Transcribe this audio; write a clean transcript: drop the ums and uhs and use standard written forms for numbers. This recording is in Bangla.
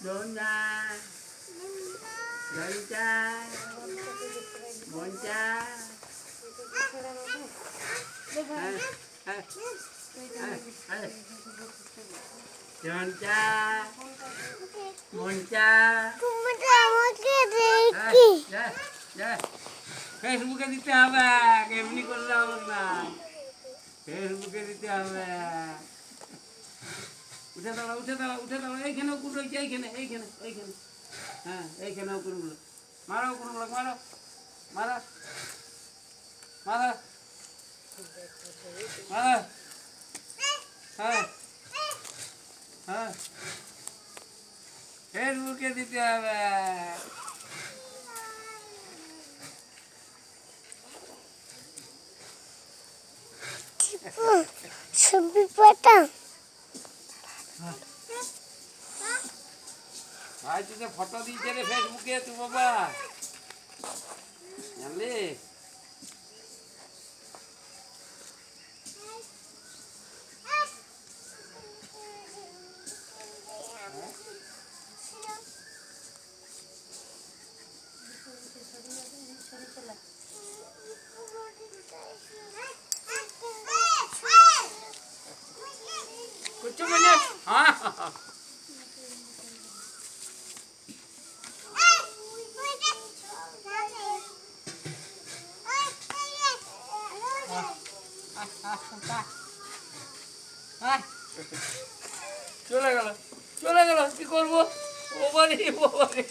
Dona, Gonca, Monca, Gonca, Monca, ফেসবুকে দিতে হবে, এমনি করলে হবে না, ফেসবুকে দিতে হবে। উঠে দাঁড়া, উঠে দাঁড়া, উঠে দাঁড়া, এইখানে কুল রয়েছে, এইখানে এইখানে এইখানে, হ্যাঁ এইখানে কুলগুলো মারো, কুলগুলো মারো, মারো মারো মারো, হ্যাঁ হ্যাঁ, ফেসবুকে দিতে হবে। ছবি পাঠাও। ভাই তুই যে ফটো দিয়েছে রে ফেসবুকে তুই বাবা, জানলি? कुछ मैंने हाँ চলে গেল, চলে গেল, কি করবো? ও বাড়ি, ও বাড়ি।